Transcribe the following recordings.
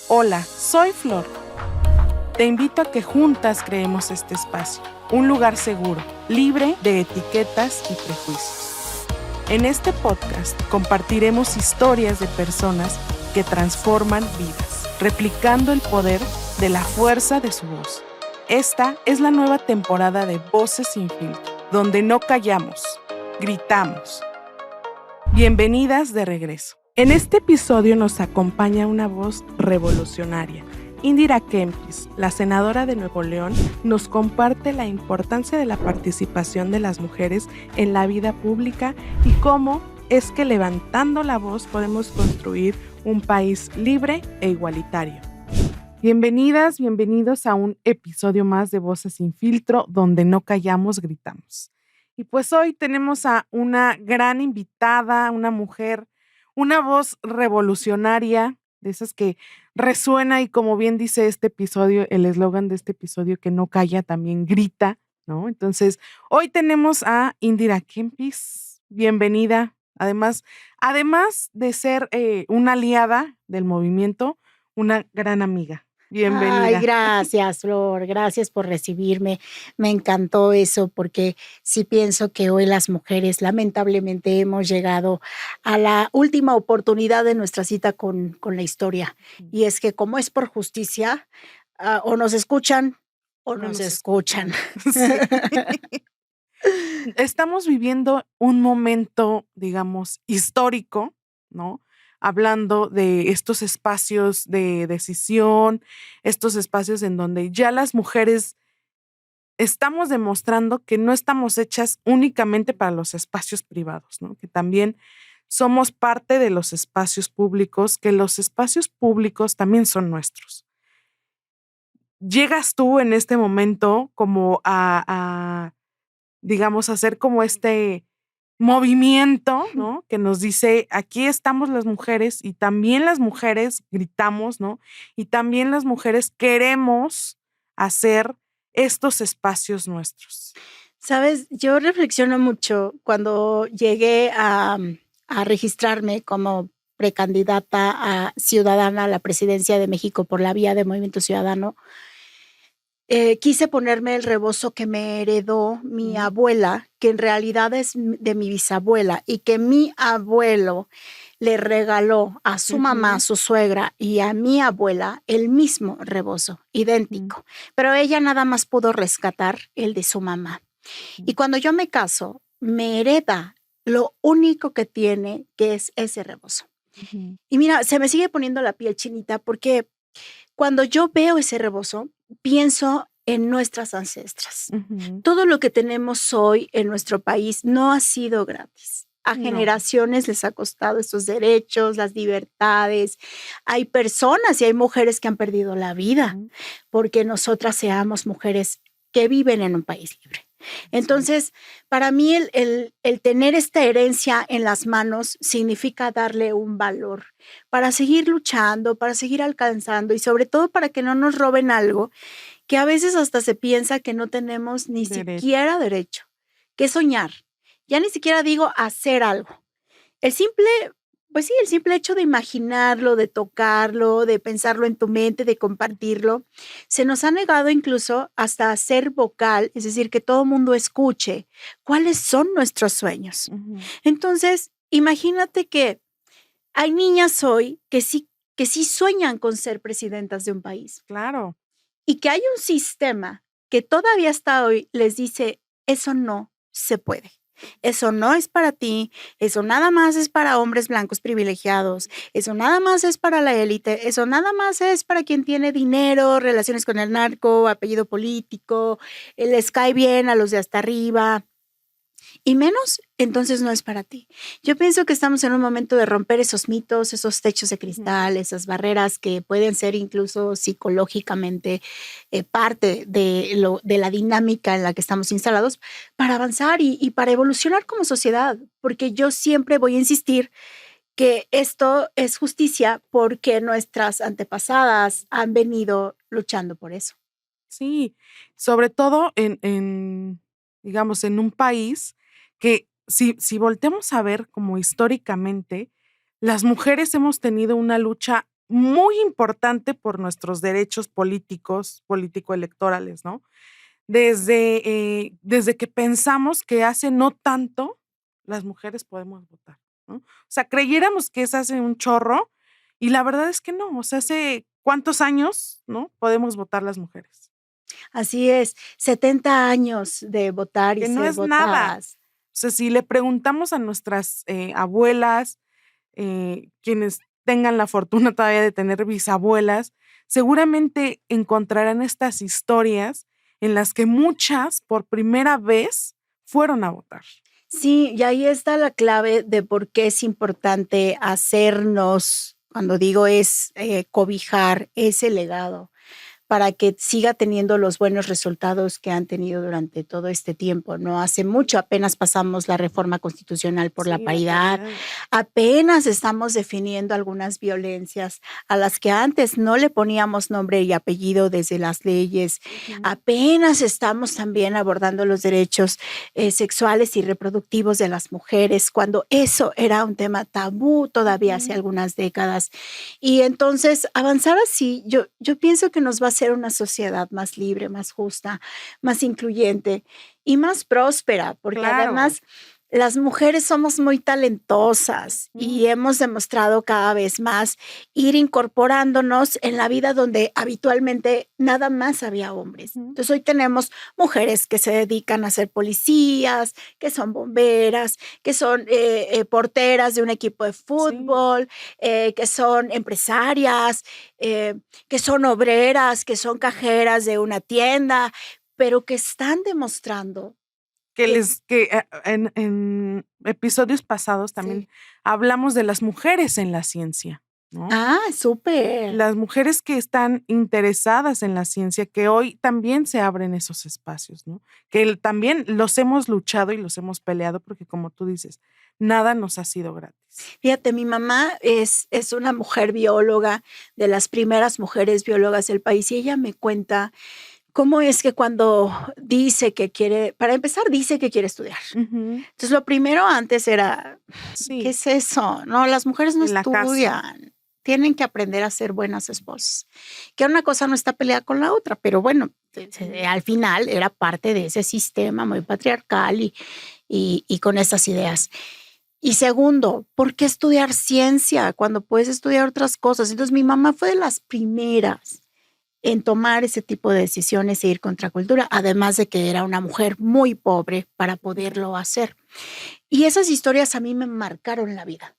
Hola, soy Flor. Te invito a que juntas creemos este espacio, un lugar seguro, libre de etiquetas y prejuicios. En este podcast compartiremos historias de personas que transforman vidas, replicando el poder de la fuerza de su voz. Esta es la nueva temporada de Voces sin filtro, donde no callamos, gritamos. Bienvenidas de regreso. En este episodio nos acompaña una voz revolucionaria. Indira Kempis, la senadora de Nuevo León, nos comparte la importancia de la participación de las mujeres en la vida pública y cómo es que levantando la voz podemos construir un país libre e igualitario. Bienvenidas, bienvenidos a un episodio más de Voces sin filtro, donde no callamos, gritamos. Y pues hoy tenemos a una gran invitada, una mujer, una voz revolucionaria, de esas que resuena y como bien dice este episodio, el eslogan de este episodio, que no calla, también grita, ¿no? Entonces, hoy tenemos a Indira Kempis, bienvenida. Además de ser una aliada del movimiento, una gran amiga. Ay, Bienvenida. gracias, Flor, gracias por recibirme. Me encantó eso porque sí pienso que hoy las mujeres lamentablemente hemos llegado a la última oportunidad de nuestra cita con la historia. Y es que como es por justicia, o nos escuchan o No nos nos escuchan. Sí. Estamos viviendo un momento, digamos, histórico, ¿no? Hablando de estos espacios de decisión, estos espacios en donde ya las mujeres estamos demostrando que no estamos hechas únicamente para los espacios privados, ¿no? Que también somos parte de los espacios públicos, que los espacios públicos también son nuestros. Llegas tú en este momento como digamos, hacer como este movimiento, ¿no? Que nos dice, aquí estamos las mujeres y también las mujeres gritamos, ¿no? Y también las mujeres queremos hacer estos espacios nuestros. Sabes, yo reflexiono mucho cuando llegué a registrarme como precandidata a ciudadana a la presidencia de México por la vía de Movimiento Ciudadano. Quise ponerme el rebozo que me heredó mi abuela, que en realidad es de mi bisabuela, y que mi abuelo le regaló a su mamá, a su suegra y a mi abuela el mismo rebozo, idéntico, pero ella nada más pudo rescatar el de su mamá. Y cuando yo me caso, me hereda lo único que tiene, que es ese rebozo. Y mira, se me sigue poniendo la piel chinita porque cuando yo veo ese rebozo, pienso en nuestras ancestras. Todo lo que tenemos hoy en nuestro país no ha sido gratis. A generaciones les ha costado estos derechos, las libertades. Hay personas y hay mujeres que han perdido la vida porque nosotras seamos mujeres que viven en un país libre. Entonces, para mí el tener esta herencia en las manos significa darle un valor para seguir luchando, para seguir alcanzando y sobre todo para que no nos roben algo que a veces hasta se piensa que no tenemos ni siquiera derecho, que soñar. Ya ni siquiera digo hacer algo. El simple hecho de imaginarlo, de tocarlo, de pensarlo en tu mente, de compartirlo, se nos ha negado incluso hasta hacer vocal, es decir, que todo mundo escuche cuáles son nuestros sueños. Entonces, imagínate que hay niñas hoy que sí sueñan con ser presidentas de un país. Claro. Y que hay un sistema que todavía hasta hoy les dice, eso no se puede. Eso no es para ti, eso nada más es para hombres blancos privilegiados, eso nada más es para la élite, eso nada más es para quien tiene dinero, relaciones con el narco, apellido político, les cae bien a los de hasta arriba. Y menos, entonces no es para ti. Yo pienso que estamos en un momento de romper esos mitos, esos techos de cristal, esas barreras que pueden ser incluso psicológicamente parte de la dinámica en la que estamos instalados para avanzar y para evolucionar como sociedad. Porque yo siempre voy a insistir que esto es justicia porque nuestras antepasadas han venido luchando por eso. Sí, sobre todo digamos, en un país que si volteamos a ver como históricamente, las mujeres hemos tenido una lucha muy importante por nuestros derechos políticos, político-electorales, ¿no? Desde que pensamos que hace no tanto las mujeres podemos votar, ¿no? O sea, creyéramos que es hace un chorro y la verdad es que no, o sea, hace cuántos años, ¿no? Podemos votar las mujeres. Así es, 70 años de votar y Que no ser es nada. votadas. O sea, si le preguntamos a nuestras abuelas, quienes tengan la fortuna todavía de tener bisabuelas, seguramente encontrarán estas historias en las que muchas por primera vez fueron a votar. Sí, y ahí está la clave de por qué es importante hacernos, cuando digo es cobijar ese legado, para que siga teniendo los buenos resultados que han tenido durante todo este tiempo. No hace mucho, apenas pasamos la reforma constitucional por la Sí, la paridad, paridad. apenas estamos definiendo algunas violencias a las que antes no le poníamos nombre y apellido desde las leyes, apenas estamos también abordando los derechos sexuales y reproductivos de las mujeres, cuando eso era un tema tabú todavía hace algunas décadas. Y entonces avanzar así, yo pienso que nos va a hacer una sociedad más libre, más justa, más incluyente y más próspera, porque Claro. además las mujeres somos muy talentosas y hemos demostrado cada vez más ir incorporándonos en la vida donde habitualmente nada más había hombres. Entonces hoy tenemos mujeres que se dedican a ser policías, que son bomberas, que son porteras de un equipo de fútbol, que son empresarias, que son obreras, que son cajeras de una tienda, pero que están demostrando En episodios pasados también Sí. hablamos de las mujeres en la ciencia, ¿no? Ah, súper. Las mujeres que están interesadas en la ciencia, que hoy también se abren esos espacios, ¿no? Que también los hemos luchado y los hemos peleado porque, como tú dices, nada nos ha sido gratis. Fíjate, mi mamá es una mujer bióloga, de las primeras mujeres biólogas del país, y ella me cuenta cómo es que cuando dice que quiere, para empezar, dice que quiere estudiar. Entonces, lo primero antes era, Sí. ¿qué es eso? No, las mujeres no En la casa. estudian. Tienen que aprender a ser buenas esposas. Que una cosa no está peleada con la otra, pero bueno, al final era parte de ese sistema muy patriarcal y con esas ideas. Y segundo, ¿por qué estudiar ciencia cuando puedes estudiar otras cosas? Entonces, mi mamá fue de las primeras en tomar ese tipo de decisiones e ir contra cultura, además de que era una mujer muy pobre para poderlo hacer. Y esas historias a mí me marcaron la vida.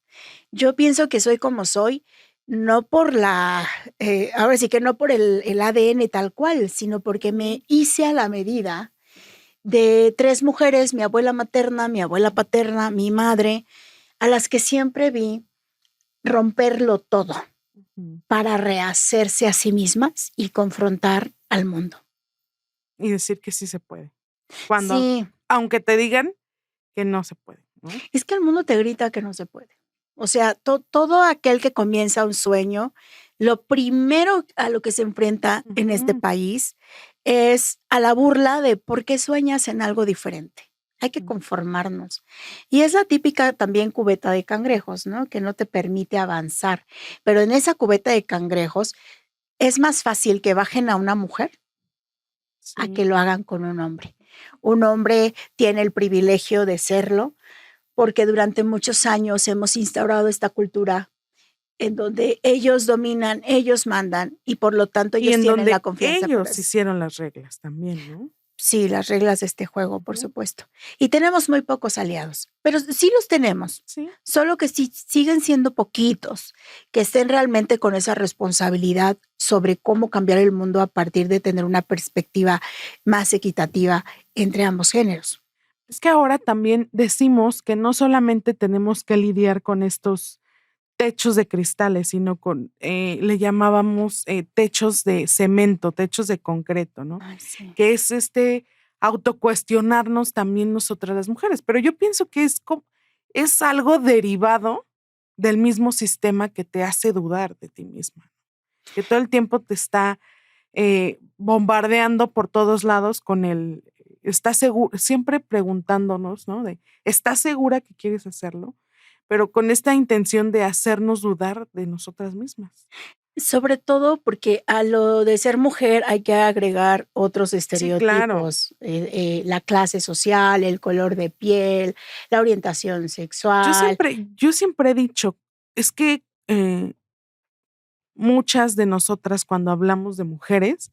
Yo pienso que soy como soy, no por ahora sí que no por el ADN tal cual, sino porque me hice a la medida de 3 mujeres, mi abuela materna, mi abuela paterna, mi madre, a las que siempre vi romperlo todo para rehacerse a sí mismas y confrontar al mundo. Y decir que sí se puede. Cuando, Sí. aunque te digan que no se puede, ¿no? Es que el mundo te grita que no se puede. O sea, todo aquel que comienza un sueño, lo primero a lo que se enfrenta en este país es a la burla de por qué sueñas en algo diferente. Hay que conformarnos. Y es la típica también cubeta de cangrejos, ¿no? Que no te permite avanzar. Pero en esa cubeta de cangrejos es más fácil que bajen a una mujer a que lo hagan con un hombre. Un hombre tiene el privilegio de serlo porque durante muchos años hemos instaurado esta cultura en donde ellos dominan, ellos mandan y por lo tanto Y ellos en tienen donde la confianza. ellos hicieron las reglas también, ¿no? Sí, las reglas de este juego, por supuesto. Y tenemos muy pocos aliados, pero sí los tenemos. Sí. Solo que sí siguen siendo poquitos que estén realmente con esa responsabilidad sobre cómo cambiar el mundo a partir de tener una perspectiva más equitativa entre ambos géneros. Es que ahora también decimos que no solamente tenemos que lidiar con estos techos de cristales, sino con, le llamábamos techos de cemento, techos de concreto, ¿no? Ay, sí. Que es autocuestionarnos también nosotras las mujeres. Pero yo pienso que es algo derivado del mismo sistema que te hace dudar de ti misma, que todo el tiempo te está bombardeando por todos lados con ¿estás seguro? Siempre preguntándonos, ¿no? ¿Estás segura que quieres hacerlo? pero con esta intención de hacernos dudar de nosotras mismas. Sobre todo porque a lo de ser mujer hay que agregar otros Sí, claro. estereotipos, la clase social, el color de piel, la orientación Yo sexual. siempre he dicho, es que muchas de nosotras cuando hablamos de mujeres,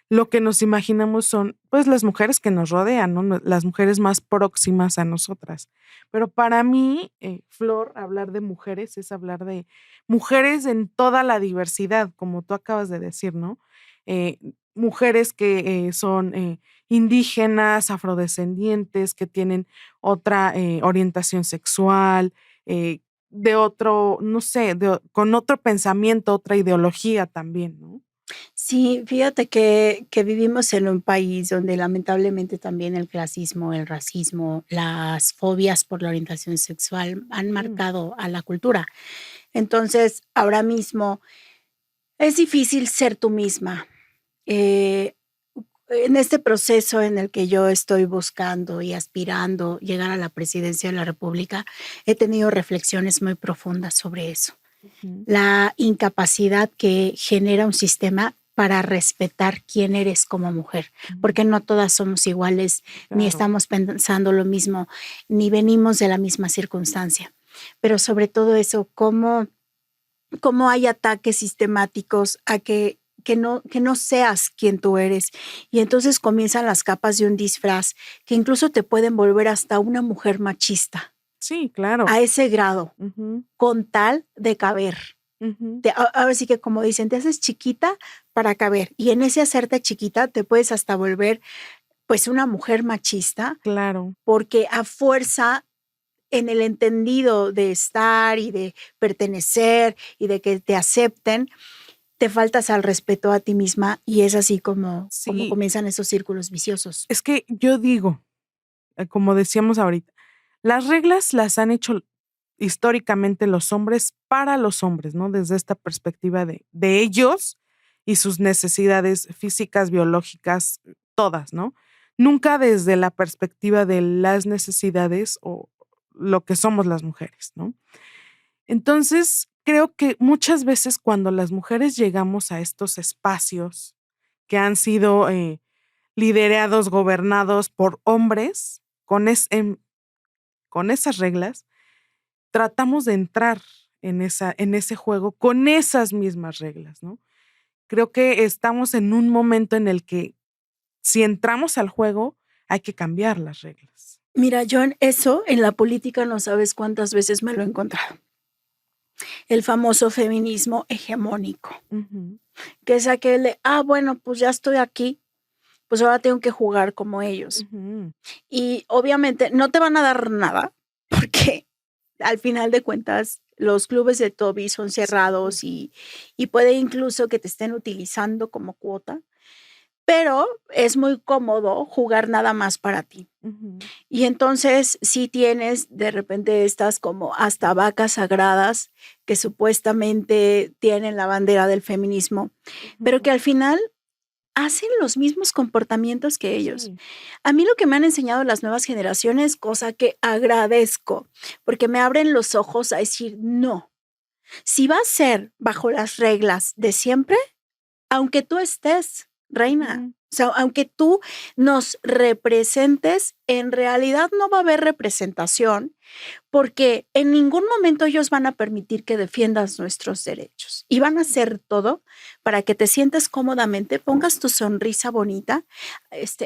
lo que nos imaginamos son, pues, las mujeres que nos rodean, ¿no? Las mujeres más próximas a nosotras. Pero para mí, Flor, hablar de mujeres es hablar de mujeres en toda la diversidad, como tú acabas de decir, ¿no? Eh, Mujeres que son indígenas, afrodescendientes, que tienen otra orientación sexual, de otro, no sé, con otro pensamiento, otra ideología también, ¿no? Sí, fíjate que vivimos en un país donde lamentablemente también el clasismo, el racismo, las fobias por la orientación sexual han Mm, marcado a la cultura. Entonces, ahora mismo es difícil ser tú misma. Eh, en este proceso en el que yo estoy buscando y aspirando llegar a la presidencia de la República, he tenido reflexiones muy profundas sobre eso. ujú, La incapacidad que genera un sistema para respetar quién eres como mujer, ujú, porque no todas somos iguales, ni claro. estamos pensando lo mismo, ni venimos de la misma circunstancia. Pero sobre todo eso, cómo hay ataques sistemáticos a que no seas quien tú eres. Y entonces comienzan las capas de un disfraz que incluso te pueden volver hasta una mujer machista, Sí, claro. a ese grado, Ujú, con tal de caber. ujú, Ahora sí que como dicen, te haces chiquita para caber. Y en ese hacerte chiquita te puedes hasta volver pues una mujer machista, claro. porque a fuerza en el entendido de estar y de pertenecer y de que te acepten, te faltas al respeto a ti misma y es así como Sí, comienzan esos círculos viciosos. es que yo digo, como decíamos ahorita, las reglas las han hecho históricamente los hombres para los hombres, ¿no? Desde esta perspectiva de ellos y sus necesidades físicas, biológicas, todas, ¿no? Nunca desde la perspectiva de las necesidades o lo que somos las mujeres, ¿no? Entonces, creo que muchas veces cuando las mujeres llegamos a estos espacios que han sido liderados, gobernados por hombres, con esas reglas, tratamos de entrar en ese juego con esas mismas reglas, ¿no? Creo que estamos en un momento en el que si entramos al juego, hay que cambiar las reglas. Mira, yo en eso, en la política, no sabes cuántas veces me lo he encontrado. El famoso feminismo hegemónico, Ujú, que es aquel de, bueno, pues ya estoy aquí, pues ahora tengo que jugar como ellos. ujú, Y obviamente no te van a dar nada, porque al final de cuentas los clubes de Toby son sí, cerrados y puede incluso que te estén utilizando como cuota, pero es muy cómodo jugar nada más para ti. ujú, Y entonces sí tienes de repente estas como hasta vacas sagradas que supuestamente tienen la bandera del feminismo, pero ujú, que al final hacen los mismos comportamientos que ellos. sí, A mí lo que me han enseñado las nuevas generaciones, cosa que agradezco, porque me abren los ojos a decir, no, si va a ser bajo las reglas de siempre, aunque tú estés, reina, ujú, o sea, aunque tú nos representes, en realidad no va a haber representación, porque en ningún momento ellos van a permitir que defiendas nuestros derechos y van a hacer todo para que te sientas cómodamente, pongas tu sonrisa bonita.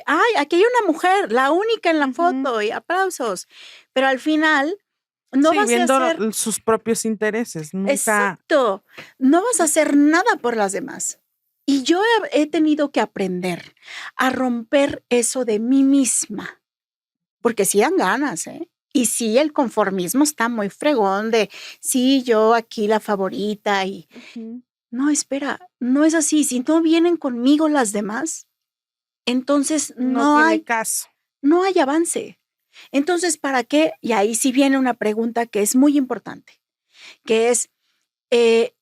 Ay, aquí hay una mujer, la única en la ujú. foto y aplausos, pero al final no Sí, vas a viendo hacer, sus propios intereses, nunca. exacto, no vas a hacer nada por las demás. Y yo he tenido que aprender a romper eso de mí misma, porque sí dan ganas, ¿eh? Y sí, el conformismo está muy fregón de, sí, yo aquí la favorita y Ujú, no, espera, no es así. Si no vienen conmigo las demás, entonces no tiene caso. no hay avance. Entonces, ¿para qué? Y ahí sí viene una pregunta que es muy importante, que es, eh,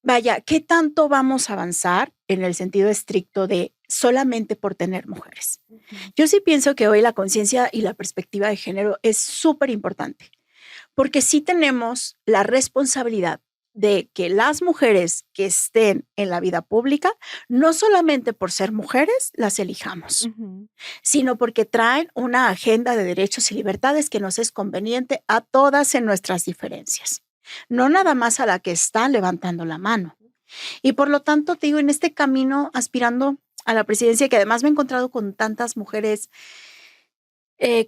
vaya, ¿qué tanto vamos a avanzar en el sentido estricto de solamente por tener mujeres? Ujú, Yo sí pienso que hoy la conciencia y la perspectiva de género es súper importante, porque sí tenemos la responsabilidad de que las mujeres que estén en la vida pública, no solamente por ser mujeres, las elijamos, sino porque traen una agenda de derechos y libertades que nos es conveniente a todas en nuestras diferencias, no nada más a la que está levantando la mano. Y por lo tanto, te digo, en este camino aspirando a la presidencia, que además me he encontrado con tantas mujeres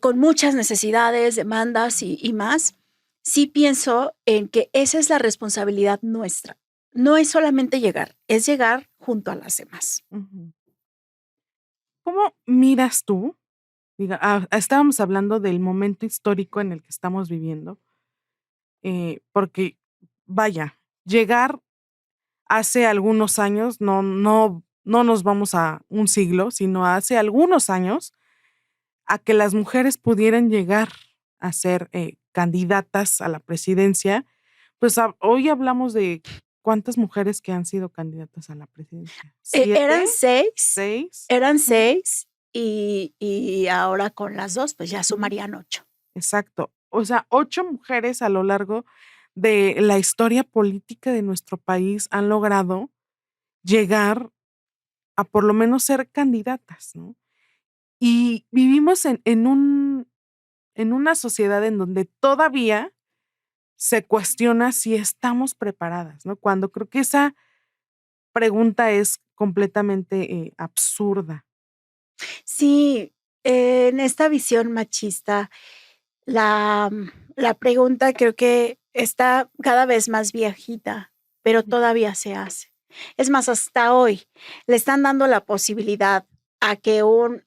con muchas necesidades, demandas y más, sí pienso en que esa es la responsabilidad nuestra. No es solamente llegar, es llegar junto a las demás. ¿Cómo miras tú? Estábamos hablando del momento histórico en el que estamos viviendo, porque, vaya, llegar hace algunos años, no nos vamos a un siglo, sino hace algunos años, a que las mujeres pudieran llegar a ser candidatas a la presidencia, pues hoy hablamos de cuántas mujeres que han sido candidatas a la presidencia. Eran seis. ¿Seis? Eran 6 y ahora con las 2, pues ya sumarían 8. Exacto. O sea, 8 mujeres a lo largo de la historia política de nuestro país han logrado llegar a por lo menos ser candidatas, ¿no? Y vivimos en una sociedad en donde todavía se cuestiona si estamos preparadas, ¿no? Cuando creo que esa pregunta es completamente absurda. Sí, en esta visión machista, la pregunta creo que está cada vez más viejita, pero todavía se hace. Es más, hasta hoy le están dando la posibilidad a que un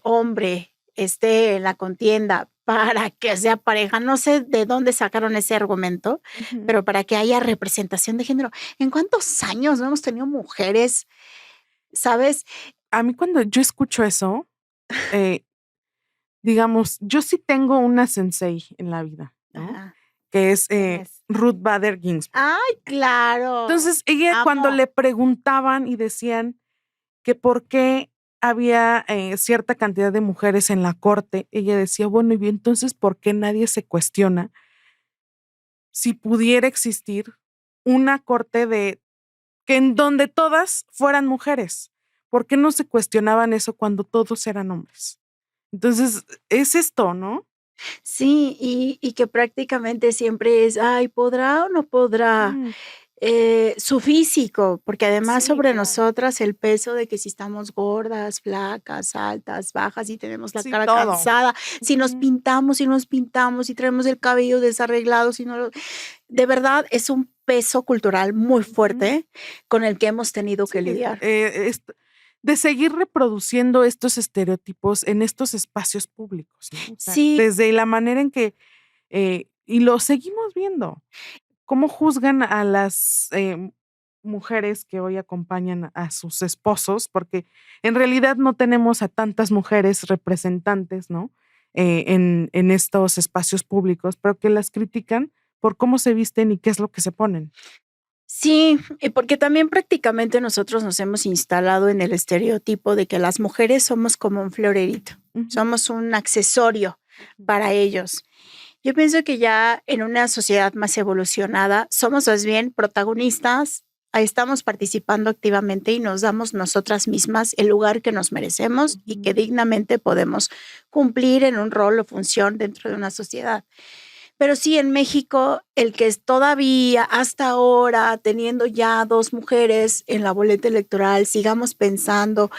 hombre esté en la contienda para que sea pareja. No sé de dónde sacaron ese argumento, pero para que haya representación de género. ¿En cuántos años no hemos tenido mujeres? ¿Sabes? A mí cuando yo escucho eso, digamos, yo sí tengo una sensei en la vida, ¿no? Que es Ruth Bader Ginsburg. ¡Ay, claro! Entonces, ella cuando le preguntaban y decían que por qué había cierta cantidad de mujeres en la corte, ella decía, bueno, y entonces, ¿por qué nadie se cuestiona si pudiera existir una corte que en donde todas fueran mujeres? ¿Por qué no se cuestionaban eso cuando todos eran hombres? Entonces, es esto, ¿no? Sí, y que prácticamente siempre es, ay, ¿podrá o no podrá? Su físico, porque además Sí, sobre claro. nosotras el peso de que si estamos gordas, flacas, altas, bajas, y tenemos la Sí, cara todo. cansada, si nos pintamos, si traemos el cabello desarreglado, de verdad es un peso cultural muy fuerte con el que hemos tenido que lidiar. De seguir reproduciendo estos estereotipos en estos espacios públicos, ¿no? O sea, Sí. desde la manera en que, y lo seguimos viendo, cómo juzgan a las mujeres que hoy acompañan a sus esposos, porque en realidad no tenemos a tantas mujeres representantes, ¿no? En estos espacios públicos, pero que las critican por cómo se visten y qué es lo que se ponen. Sí, porque también prácticamente nosotros nos hemos instalado en el estereotipo de que las mujeres somos como un florerito, somos un accesorio para ellos. Yo pienso que ya en una sociedad más evolucionada somos más bien protagonistas, ahí estamos participando activamente y nos damos nosotras mismas el lugar que nos merecemos y que dignamente podemos cumplir en un rol o función dentro de una sociedad. Pero sí, en México, el que es todavía hasta ahora, teniendo ya 2 mujeres en la boleta electoral, sigamos pensando,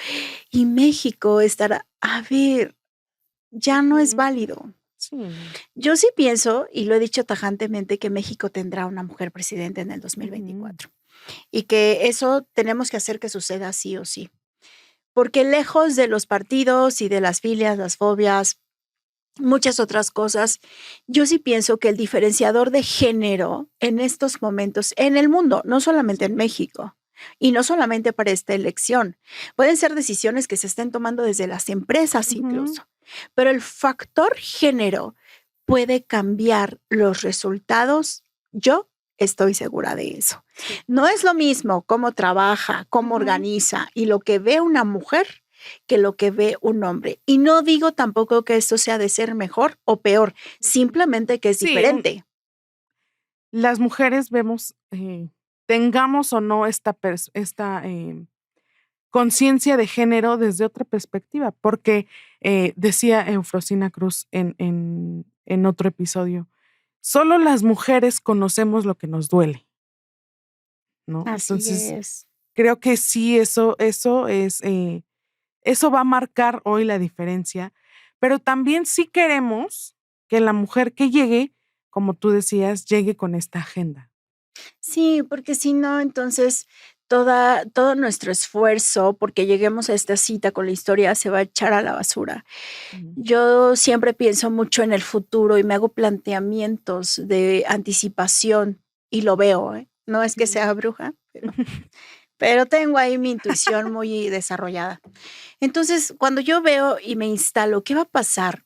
y México estará, a ver, ya no es válido. Sí. Yo sí pienso, y lo he dicho tajantemente, que México tendrá una mujer presidenta en el 2024 y que eso tenemos que hacer que suceda sí o sí. Porque lejos de los partidos y de las filias, las fobias, muchas otras cosas, yo sí pienso que el diferenciador de género en estos momentos, en el mundo, no solamente en México, y no solamente para esta elección, pueden ser decisiones que se estén tomando desde las empresas incluso, pero el factor género puede cambiar los resultados. Yo estoy segura de eso. No es lo mismo cómo trabaja, cómo organiza y lo que ve una mujer que lo que ve un hombre. Y no digo tampoco que esto sea de ser mejor o peor, simplemente que es diferente. las mujeres vemos, tengamos o no esta conciencia de género desde otra perspectiva, porque decía Eufrosina Cruz en otro episodio, solo las mujeres conocemos lo que nos duele, ¿no? Así Entonces, es. creo que sí, eso es, eso va a marcar hoy la diferencia, pero también sí queremos que la mujer que llegue, como tú decías, llegue con esta agenda. Sí, porque si no, entonces todo nuestro esfuerzo porque lleguemos a esta cita con la historia se va a echar a la basura. Yo siempre pienso mucho en el futuro y me hago planteamientos de anticipación y lo veo, ¿eh? No es que sea bruja, pero tengo ahí mi intuición muy desarrollada. Entonces, cuando yo veo y me instalo, ¿qué va a pasar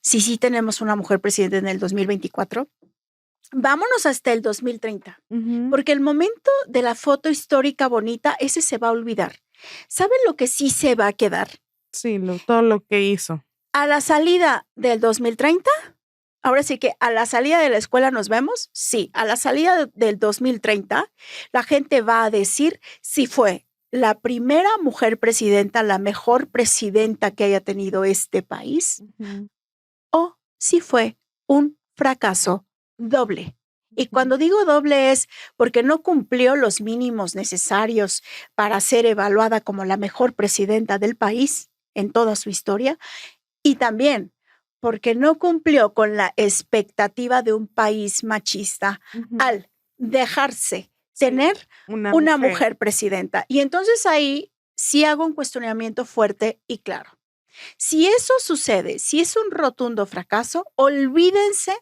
si sí tenemos una mujer presidenta en el 2024? Vámonos hasta el 2030, porque el momento de la foto histórica bonita, ese se va a olvidar. ¿Saben lo que sí se va a quedar? Sí, todo lo que hizo. A la salida del 2030, ahora sí que a la salida de la escuela nos vemos, sí, a la salida del 2030, la gente va a decir si fue la primera mujer presidenta, la mejor presidenta que haya tenido este país, o si fue un fracaso doble. Y cuando digo doble es porque no cumplió los mínimos necesarios para ser evaluada como la mejor presidenta del país en toda su historia, y también porque no cumplió con la expectativa de un país machista al dejarse tener una mujer presidenta. Y entonces ahí sí hago un cuestionamiento fuerte y claro. Si eso sucede, si es un rotundo fracaso, olvídense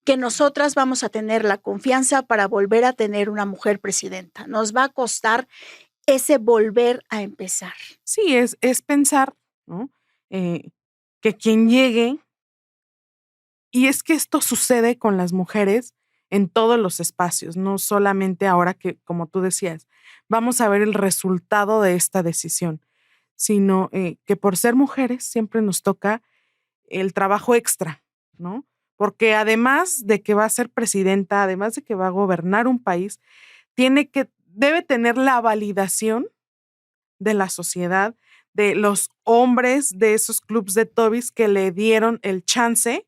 que nosotras vamos a tener la confianza para volver a tener una mujer presidenta. Nos va a costar ese volver a empezar. Sí, es pensar, ¿no? Que quien llegue, y es que esto sucede con las mujeres en todos los espacios, no solamente ahora que, como tú decías, vamos a ver el resultado de esta decisión, sino que por ser mujeres siempre nos toca el trabajo extra, ¿no? Porque además de que va a ser presidenta, además de que va a gobernar un país, debe tener la validación de la sociedad, de los hombres de esos clubs de Tobis que le dieron el chance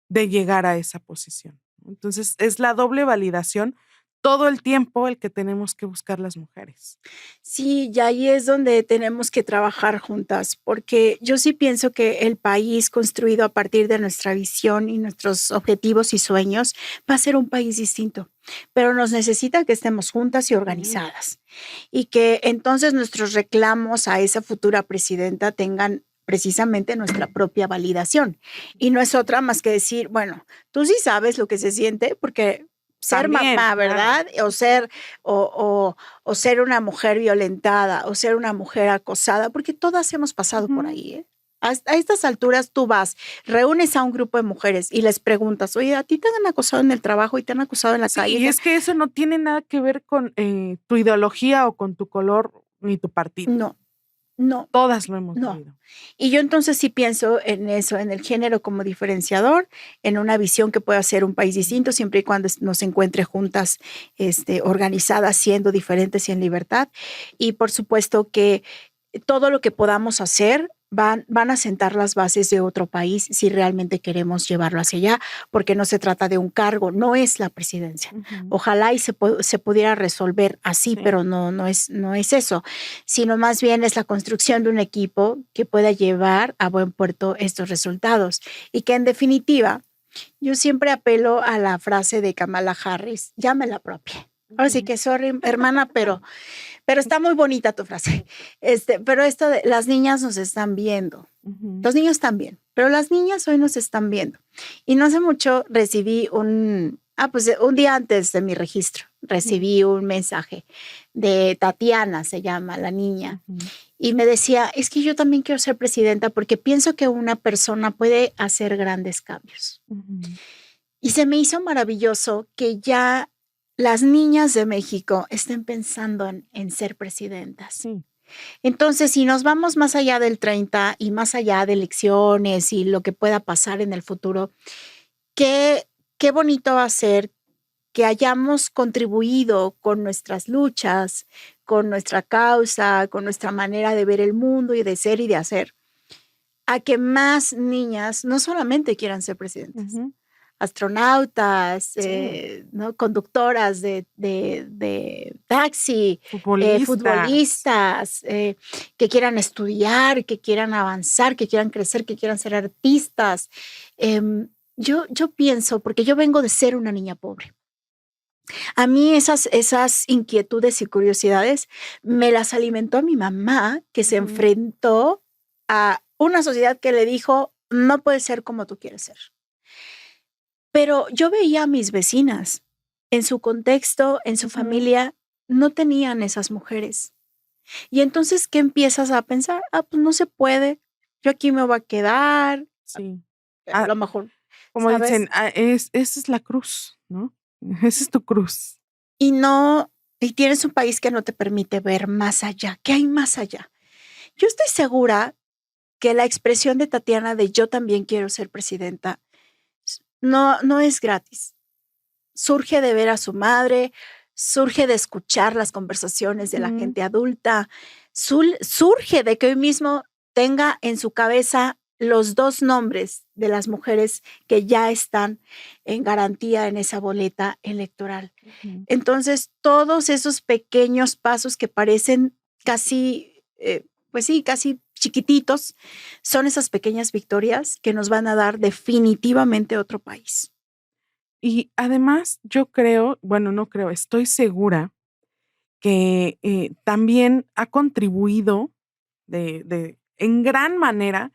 de llegar a esa posición. Entonces, es la doble validación todo el tiempo el que tenemos que buscar las mujeres. Sí, y ahí es donde tenemos que trabajar juntas, porque yo sí pienso que el país construido a partir de nuestra visión y nuestros objetivos y sueños va a ser un país distinto, pero nos necesita que estemos juntas y organizadas y que entonces nuestros reclamos a esa futura presidenta tengan precisamente nuestra propia validación. Y no es otra más que decir, bueno, tú sí sabes lo que se siente porque ser También, mamá, claro. ¿verdad? O ser una mujer violentada, o ser una mujer acosada, porque todas hemos pasado por ahí, ¿eh? A estas alturas tú vas, reúnes a un grupo de mujeres y les preguntas, oye, ¿a ti te han acosado en el trabajo y te han acosado en la calle? Y es que eso no tiene nada que ver con tu ideología o con tu color ni tu partido. No. Todas lo hemos vivido. Y yo entonces sí pienso en eso, en el género como diferenciador, en una visión que pueda ser un país distinto, siempre y cuando nos encuentre juntas, organizadas, siendo diferentes y en libertad. Y por supuesto que todo lo que podamos hacer van a sentar las bases de otro país si realmente queremos llevarlo hacia allá, porque no se trata de un cargo, no es la presidencia. Ojalá y se pudiera resolver así, pero no es eso, sino más bien es la construcción de un equipo que pueda llevar a buen puerto estos resultados y que en definitiva, yo siempre apelo a la frase de Kamala Harris, llámela propia. Ahora sí que sorry, hermana, pero está muy bonita tu frase. Pero esto de las niñas nos están viendo. Los niños también, pero las niñas hoy nos están viendo. Y no hace mucho recibí un día antes de mi registro, recibí un mensaje de Tatiana, se llama la niña, y me decía, es que yo también quiero ser presidenta porque pienso que una persona puede hacer grandes cambios. Y se me hizo maravilloso que ya las niñas de México estén pensando en ser presidentas. Sí. Entonces, si nos vamos más allá del 30 y más allá de elecciones y lo que pueda pasar en el futuro, ¿qué qué bonito va a ser que hayamos contribuido con nuestras luchas, con nuestra causa, con nuestra manera de ver el mundo y de ser y de hacer, a que más niñas no solamente quieran ser presidentes, astronautas, Sí. ¿no? Conductoras de taxi, futbolistas, que quieran estudiar, que quieran avanzar, que quieran crecer, que quieran ser artistas. Yo pienso, porque yo vengo de ser una niña pobre. A mí esas inquietudes y curiosidades me las alimentó mi mamá, que se enfrentó a una sociedad que le dijo, no puedes ser como tú quieres ser. Pero yo veía a mis vecinas, en su contexto, en su familia, no tenían esas mujeres. Y entonces, ¿qué empiezas a pensar? Pues no se puede, yo aquí me voy a quedar. Sí. A lo mejor, como ¿sabes? dicen, esa es la cruz, ¿no? Esa es tu cruz. Y tienes un país que no te permite ver más allá. ¿Qué hay más allá? Yo estoy segura que la expresión de Tatiana de yo también quiero ser presidenta no es gratis. Surge de ver a su madre, surge de escuchar las conversaciones de la gente adulta, surge de que hoy mismo tenga en su cabeza los 2 nombres de las mujeres que ya están en garantía en esa boleta electoral. Entonces, todos esos pequeños pasos que parecen casi, pues sí, casi chiquititos, son esas pequeñas victorias que nos van a dar definitivamente otro país. Y además, yo creo, bueno, no creo, estoy segura que también ha contribuido en gran manera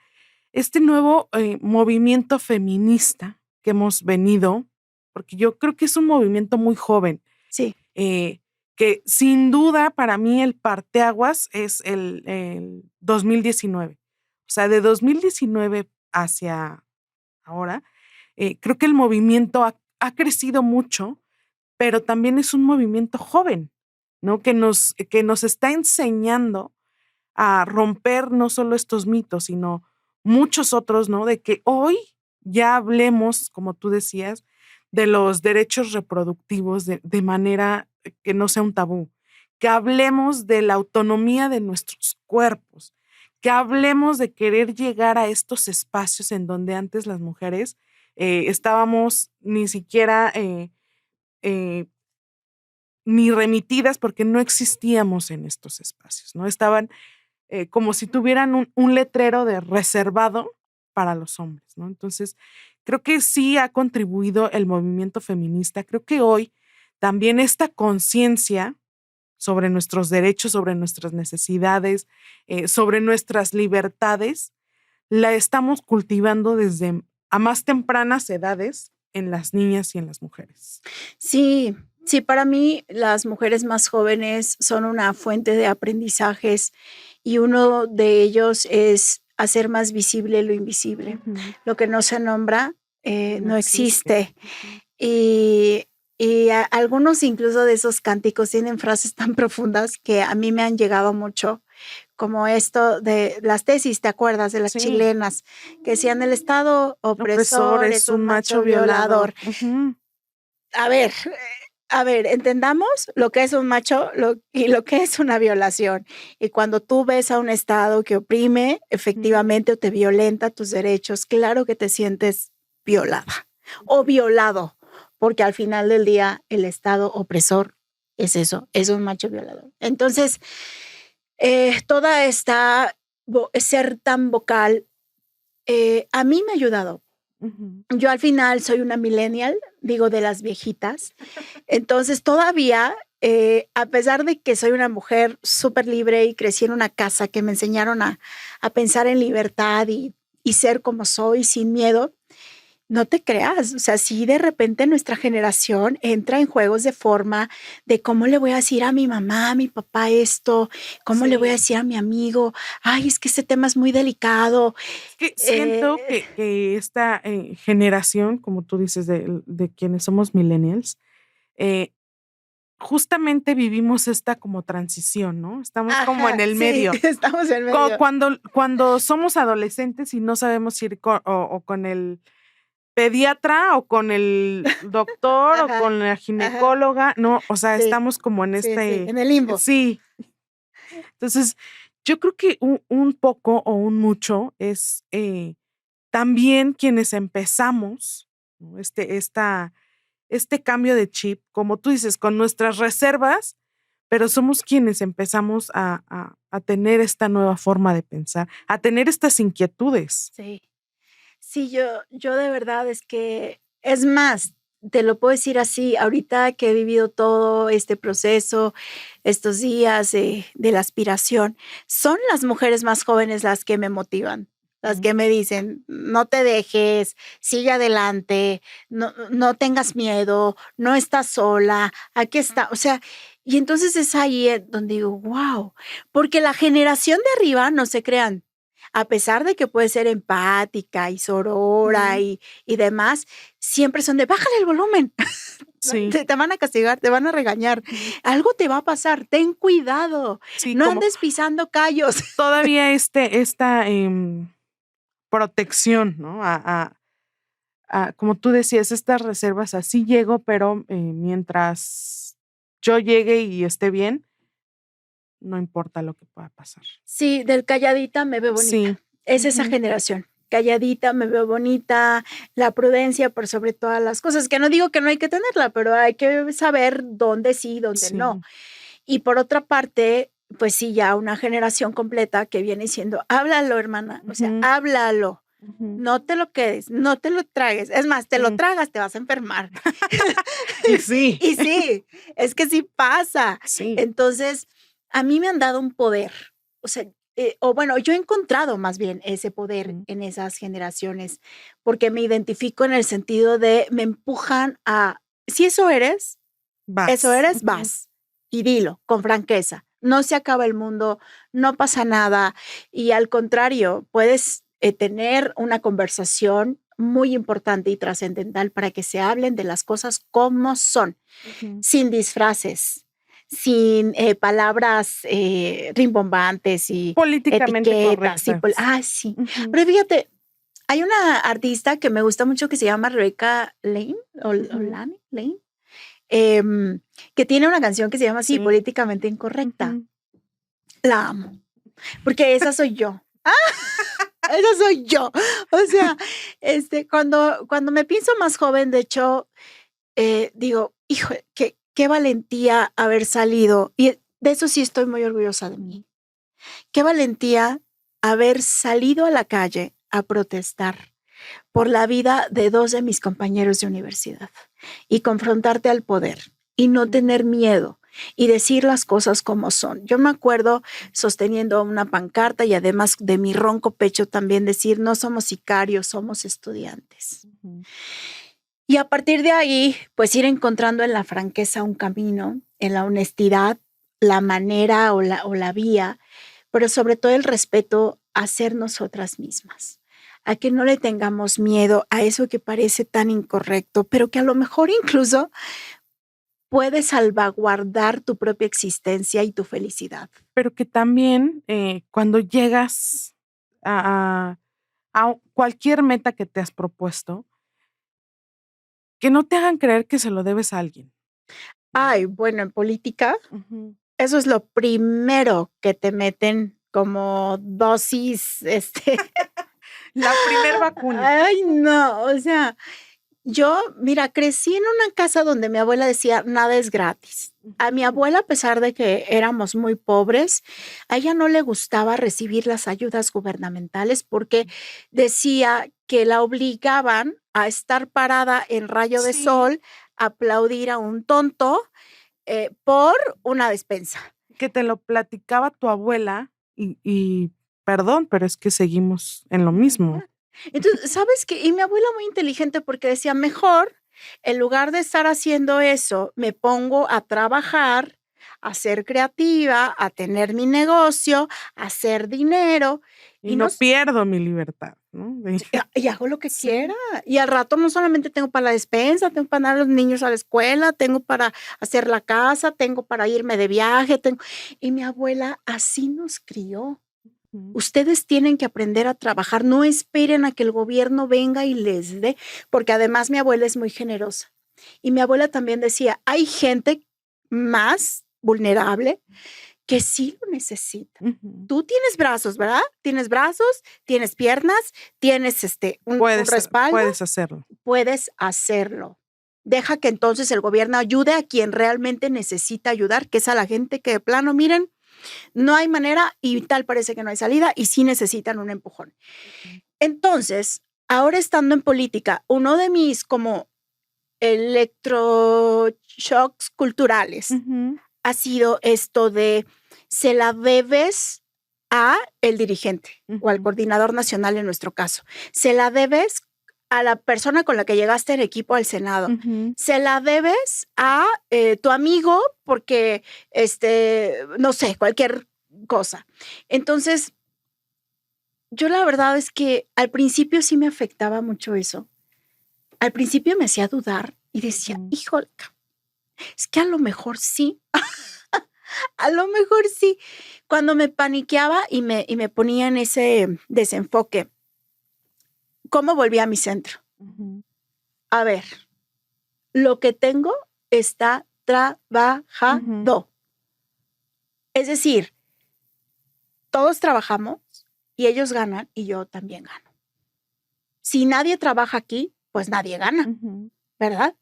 este nuevo movimiento feminista que hemos venido, porque yo creo que es un movimiento muy joven. Sí. Que sin duda para mí el parteaguas es el 2019. O sea, de 2019 hacia ahora, creo que el movimiento ha crecido mucho, pero también es un movimiento joven, ¿no? Que nos está enseñando a romper no solo estos mitos, sino muchos otros, ¿no? De que hoy ya hablemos, como tú decías, de los derechos reproductivos de manera que no sea un tabú, que hablemos de la autonomía de nuestros cuerpos, que hablemos de querer llegar a estos espacios en donde antes las mujeres estábamos ni siquiera ni remitidas porque no existíamos en estos espacios, ¿no? Estaban como si tuvieran un letrero de reservado para los hombres, ¿no? Entonces, creo que sí ha contribuido el movimiento feminista. Creo que hoy también esta conciencia sobre nuestros derechos, sobre nuestras necesidades, sobre nuestras libertades, la estamos cultivando desde a más tempranas edades en las niñas y en las mujeres. Sí, para mí las mujeres más jóvenes son una fuente de aprendizajes y uno de ellos es hacer más visible lo invisible. Lo que no se nombra no existe. Y algunos incluso de esos cánticos tienen frases tan profundas que a mí me han llegado mucho, como esto de las tesis, ¿te acuerdas? De las chilenas, que decían el Estado opresor es un macho violador. A ver, entendamos lo que es un macho y lo que es una violación. Y cuando tú ves a un Estado que oprime efectivamente o te violenta tus derechos, claro que te sientes violada o violado, porque al final del día el Estado opresor es eso, es un macho violador. Entonces, toda esta ser tan vocal a mí me ha ayudado. Yo al final soy una millennial, digo de las viejitas. Entonces todavía, a pesar de que soy una mujer súper libre y crecí en una casa que me enseñaron a pensar en libertad y ser como soy sin miedo, no te creas, o sea, sí de repente nuestra generación entra en juegos de forma de cómo le voy a decir a mi mamá, a mi papá esto, cómo le voy a decir a mi amigo, ay, es que este tema es muy delicado. Que siento que esta generación, como tú dices, de quienes somos millennials, justamente vivimos esta como transición, ¿no? Estamos como en el medio. Estamos en el medio. Cuando somos adolescentes y no sabemos ir con el pediatra o con el doctor o Ajá, con la ajá. ginecóloga, ¿no? O sea, Sí, estamos como en sí, en el limbo. sí. Entonces, yo creo que un poco o un mucho es también quienes empezamos, ¿no? Este cambio de chip, como tú dices, con nuestras reservas, pero somos quienes empezamos a tener esta nueva forma de pensar, a tener estas inquietudes. Sí. Sí, yo de verdad es que, es más, te lo puedo decir así, ahorita que he vivido todo este proceso, estos días de la aspiración, son las mujeres más jóvenes las que me motivan, las que me dicen, no te dejes, sigue adelante, no tengas miedo, no estás sola, aquí está. O sea, y entonces es ahí donde digo, wow, porque la generación de arriba, no se crean, a pesar de que puede ser empática y sorora Ujú. y demás, siempre son de bájale el volumen, ¿no? Sí, Te van a castigar, te van a regañar, ujú. algo te va a pasar, ten cuidado, Sí, no como andes pisando callos. todavía esta protección, ¿no? Como tú decías, estas reservas, así llego, pero mientras yo llegue y esté bien, no importa lo que pueda pasar. Sí, del calladita me veo bonita, Sí. es esa Ujú. generación. Calladita, me veo bonita, la prudencia por sobre todas las cosas, que no digo que no hay que tenerla, pero hay que saber dónde sí, dónde no. Sí. Y por otra parte, pues sí, ya una generación completa que viene diciendo, háblalo, hermana, o sea, Ujú, háblalo, ujú. no te lo quedes, no te lo tragues, es más, te lo Mm. tragas, te vas a enfermar. Y sí, Y sí, es que sí pasa. sí. Entonces, a mí me han dado un poder, o sea, o bueno, yo he encontrado más bien ese poder Ujú. en esas generaciones, porque me identifico en el sentido de me empujan a, si eso Vas. eres, Ujú, vas y dilo con franqueza. No se acaba el mundo, no pasa nada y al contrario, puedes tener una conversación muy importante y trascendental para que se hablen de las cosas como son, ujú. sin disfraces, sin palabras rimbombantes y Políticamente etiquetas. correctas. Sí. Ujú, Pero fíjate, hay una artista que me gusta mucho que se llama Rebecca Lane o ujú. Lane, em, que tiene una canción que se llama así, Sí. Políticamente Incorrecta. Ujú. La amo, porque esa soy yo. Esa soy yo. O sea, cuando me pienso más joven, de hecho, digo, hijo, qué valentía haber salido. Y de eso sí estoy muy orgullosa de mí. Qué valentía haber salido a la calle a protestar por la vida de 2 de mis compañeros de universidad y confrontarte al poder y no Ujú. tener miedo y decir las cosas como son. Yo me acuerdo sosteniendo una pancarta y además de mi ronco pecho también decir, no somos sicarios, somos estudiantes. Ujú. Y a partir de ahí, pues ir encontrando en la franqueza un camino, en la honestidad, la manera o la vía, pero sobre todo el respeto a ser nosotras mismas, a que no le tengamos miedo a eso que parece tan incorrecto, pero que a lo mejor incluso puede salvaguardar tu propia existencia y tu felicidad. Pero que también, cuando llegas a cualquier meta que te has propuesto, que no te hagan creer que se lo debes a alguien. Ay, bueno, en política, Ujú. eso es lo primero que te meten como dosis, La primer vacuna. ay, no, o sea, yo, mira, crecí en una casa donde mi abuela decía: "Nada es gratis". A mi Ujú. abuela, a pesar de que éramos muy pobres, a ella no le gustaba recibir las ayudas gubernamentales porque decía que la obligaban a estar parada en rayo de Sí, sol, aplaudir a un tonto, por una despensa. que te lo platicaba tu abuela y perdón, pero es que seguimos en lo mismo. Entonces, ¿sabes qué? Y mi abuela muy inteligente porque decía, mejor, en lugar de estar haciendo eso, me pongo a trabajar, a ser creativa, a tener mi negocio, a hacer dinero Y y no pierdo mi libertad, ¿no? y hago lo que quiera. Sí. Y al rato no solamente tengo para la despensa, tengo para dar a los niños a la escuela, tengo para hacer la casa, tengo para irme de viaje, y mi abuela así nos crió. Ustedes tienen que aprender a trabajar. No esperen a que el gobierno venga y les dé, porque además mi abuela es muy generosa. Y mi abuela también decía, hay gente más vulnerable que sí lo necesita. Tú tienes brazos, ¿verdad? Tienes brazos, tienes piernas, tienes un respaldo. Puedes hacerlo. Puedes hacerlo. Deja que entonces el gobierno ayude a quien realmente necesita ayudar, que es a la gente que de plano, miren, no hay manera y tal parece que no hay salida y sí necesitan un empujón. Entonces, ahora estando en política, uno de mis como electroshocks culturales ha sido esto de se la debes a el dirigente o al coordinador nacional en nuestro caso. Se la debes a la persona con la que llegaste en equipo al Senado. Se la debes a tu amigo porque, no sé, cualquier cosa. Entonces, yo la verdad es que al principio sí me afectaba mucho eso. Al principio me hacía dudar y decía, híjole, es que a lo mejor sí. A lo mejor sí. Cuando me paniqueaba y me ponía en ese desenfoque, ¿cómo volví a mi centro? A ver, lo que tengo está trabajando. Es decir, todos trabajamos y ellos ganan y yo también gano. Si nadie trabaja aquí, pues nadie gana, ¿verdad?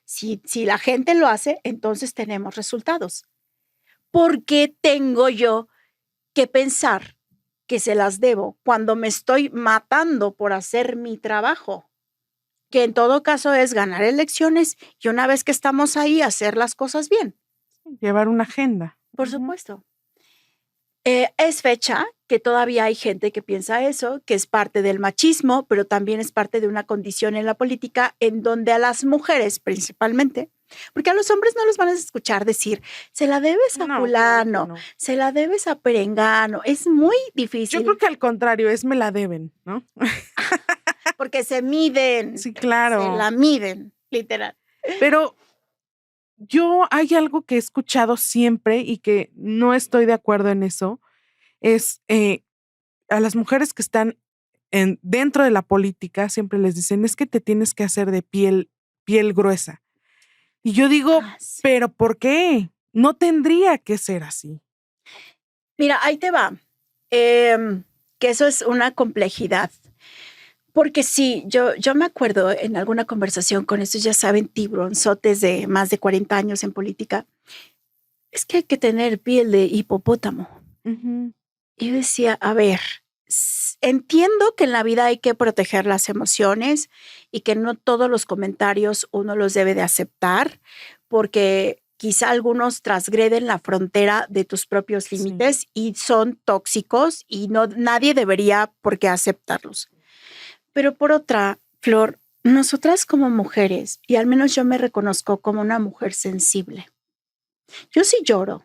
Si la gente lo hace, entonces tenemos resultados. ¿Por qué tengo yo que pensar que se las debo cuando me estoy matando por hacer mi trabajo? Que en todo caso es ganar elecciones y una vez que estamos ahí, hacer las cosas bien. Llevar una agenda. Por supuesto. Es fecha que todavía hay gente que piensa eso, que es parte del machismo, pero también es parte de una condición en la política en donde a las mujeres principalmente, porque a los hombres no los van a escuchar decir, se la debes a fulano, se la debes a perengano. Es muy difícil. Yo creo que al contrario, me la deben, ¿no? Porque se miden. Sí, claro. Se la miden, literal. Pero hay algo que he escuchado siempre y que no estoy de acuerdo en eso, es a las mujeres que están dentro de la política, siempre les dicen, es que te tienes que hacer de piel gruesa. Y yo digo, sí. ¿Pero por qué? No tendría que ser así. Mira, ahí te va. Que eso es una complejidad. Porque sí, yo me acuerdo en alguna conversación con estos, ya saben, tibronzotes de más de 40 años en política, es que hay que tener piel de hipopótamo. Y yo decía, a ver, entiendo que en la vida hay que proteger las emociones y que no todos los comentarios uno los debe de aceptar, porque quizá algunos transgreden la frontera de tus propios límites y son tóxicos y nadie debería por qué aceptarlos. Pero por otra, Flor, nosotras como mujeres, y al menos yo me reconozco como una mujer sensible. Yo sí lloro.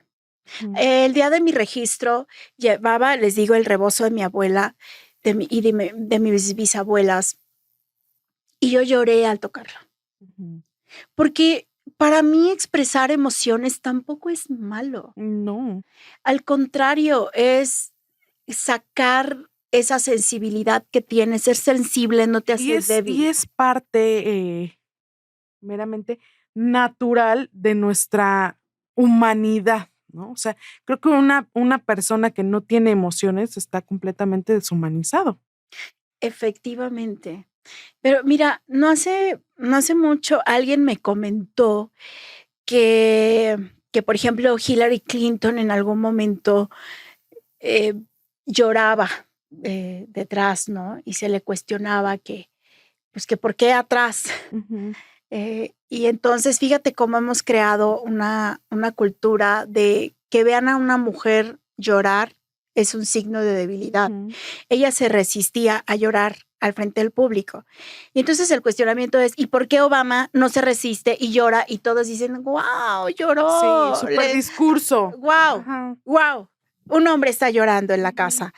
El día de mi registro llevaba, les digo, el rebozo de mi abuela y de mis bisabuelas. Y yo lloré al tocarlo. Porque para mí expresar emociones tampoco es malo. No. Al contrario, es sacar esa sensibilidad que tienes. Ser sensible no te hace débil. Y es parte meramente natural de nuestra humanidad, ¿no? O sea, creo que una persona que no tiene emociones está completamente deshumanizado. Efectivamente. Pero mira, no hace mucho alguien me comentó que por ejemplo, Hillary Clinton en algún momento lloraba detrás, ¿no? Y se le cuestionaba que por qué atrás. Y entonces fíjate cómo hemos creado una cultura de que vean a una mujer llorar es un signo de debilidad. Ella se resistía a llorar al frente del público. Y entonces el cuestionamiento es, ¿y por qué Obama no se resiste y llora? Y todos dicen, wow, lloró. Sí, súper discurso. Wow, wow. Un hombre está llorando en la casa.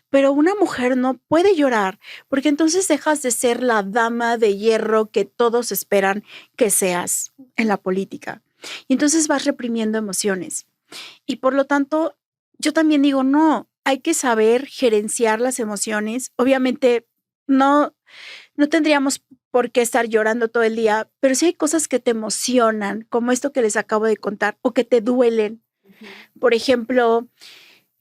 Pero una mujer no puede llorar porque entonces dejas de ser la dama de hierro que todos esperan que seas en la política. Y entonces vas reprimiendo emociones. Y por lo tanto, yo también digo, no, hay que saber gerenciar las emociones. Obviamente no tendríamos por qué estar llorando todo el día, pero sí hay cosas que te emocionan, como esto que les acabo de contar, o que te duelen. Por ejemplo,